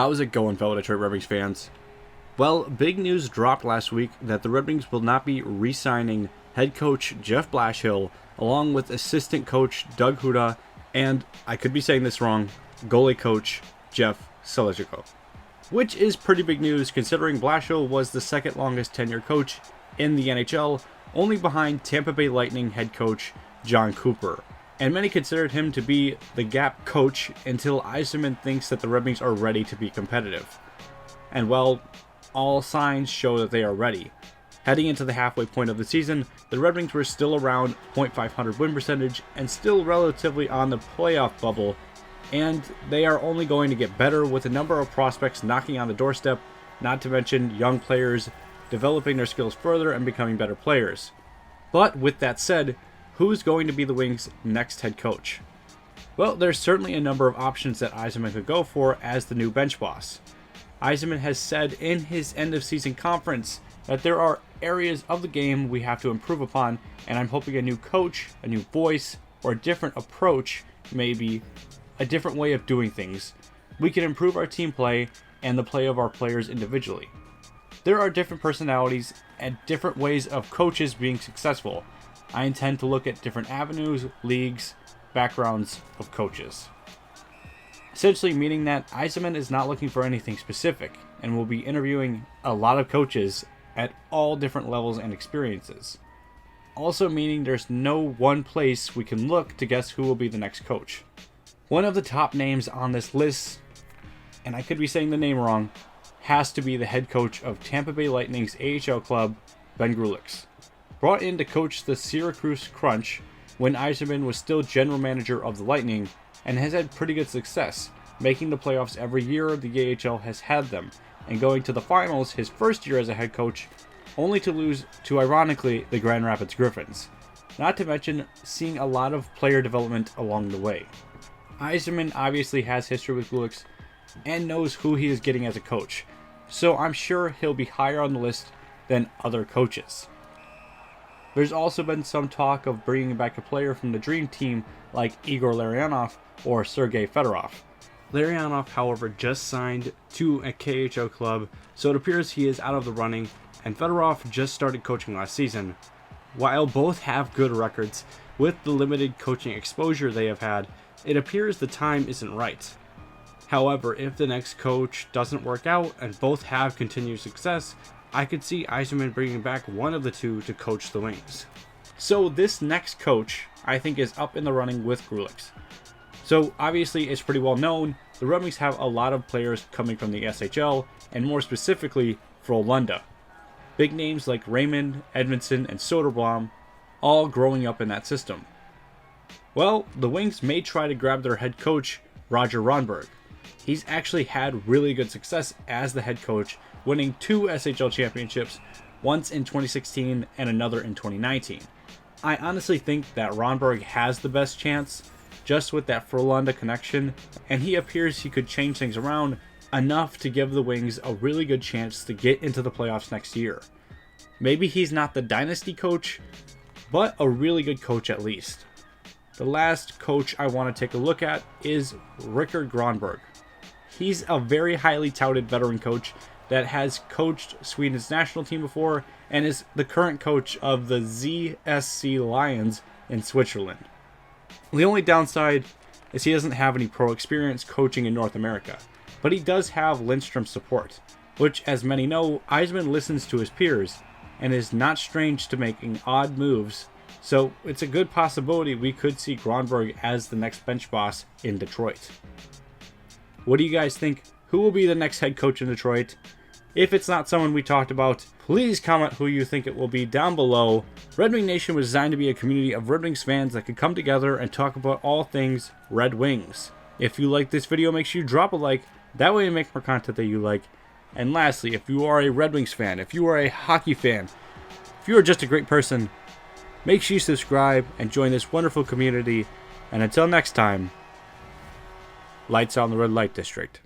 How's it going, fellow Detroit Red Wings fans? Well, big news dropped last week that the Red Wings will not be re-signing head coach Jeff Blashill, along with assistant coach Doug Huda, and, I could be saying this wrong, goalie coach Jeff Blashill. Which is pretty big news considering Blashill was the second longest tenured coach in the NHL, only behind Tampa Bay Lightning head coach Jon Cooper. And many considered him to be the gap coach until Yzerman thinks that the Red Wings are ready to be competitive. And well, all signs show that they are ready. Heading into the halfway point of the season, the Red Wings were still around .500 win percentage and still relatively on the playoff bubble, and they are only going to get better with a number of prospects knocking on the doorstep, not to mention young players developing their skills further and becoming better players. But with that said, who's going to be the Wings' next head coach? Well, there's certainly a number of options that Yzerman could go for as the new bench boss. Yzerman has said in his end-of-season conference that there are areas of the game we have to improve upon, and I'm hoping a new coach, a new voice, or a different approach, maybe a different way of doing things, we can improve our team play and the play of our players individually. There are different personalities and different ways of coaches being successful. I intend to look at different avenues, leagues, backgrounds of coaches. Essentially meaning that Yzerman is not looking for anything specific and will be interviewing a lot of coaches at all different levels and experiences. Also meaning there's no one place we can look to guess who will be the next coach. One of the top names on this list, and I could be saying the name wrong, has to be the head coach of Tampa Bay Lightning's AHL club, Ben Grulix. Brought in to coach the Syracuse Crunch when Yzerman was still general manager of the Lightning, and has had pretty good success, making the playoffs every year the AHL has had them, and going to the finals his first year as a head coach, only to lose to, ironically, the Grand Rapids Griffins. Not to mention seeing a lot of player development along the way. Yzerman obviously has history with Grulix and knows who he is getting as a coach, so I'm sure he'll be higher on the list than other coaches. There's also been some talk of bringing back a player from the Dream Team like Igor Larionov or Sergei Fedorov. Larionov, however, just signed to a KHL club, so it appears he is out of the running, and Fedorov just started coaching last season. While both have good records, with the limited coaching exposure they have had, it appears the time isn't right. However, if the next coach doesn't work out and both have continued success, I could see Yzerman bringing back one of the two to coach the Wings. So this next coach, I think, is up in the running with Grulix. So obviously it's pretty well known, the Red Wings have a lot of players coming from the SHL, and more specifically, Frölunda. Big names like Raymond, Edmondson, and Soderblom, all growing up in that system. Well, the Wings may try to grab their head coach, Roger Ronberg. He's actually had really good success as the head coach, winning 2 SHL championships, once in 2016 and another in 2019. I honestly think that Ronberg has the best chance, just with that Frölunda connection, and he appears he could change things around enough to give the Wings a really good chance to get into the playoffs next year. Maybe he's not the dynasty coach, but a really good coach at least. The last coach I want to take a look at is Rickard Gronberg. He's a very highly touted veteran coach that has coached Sweden's national team before and is the current coach of the ZSC Lions in Switzerland. The only downside is he doesn't have any pro experience coaching in North America, but he does have Lindstrom's support, which, as many know, Yzerman listens to his peers and is not strange to making odd moves, so it's a good possibility we could see Gronberg as the next bench boss in Detroit. What do you guys think? Who will be the next head coach in Detroit? If it's not someone we talked about, please comment who you think it will be down below. Red Wing Nation was designed to be a community of Red Wings fans that could come together and talk about all things Red Wings. If you like this video, make sure you drop a like. That way we make more content that you like. And lastly, if you are a Red Wings fan, if you are a hockey fan, if you are just a great person, make sure you subscribe and join this wonderful community. And until next time, lights on the Red Light District.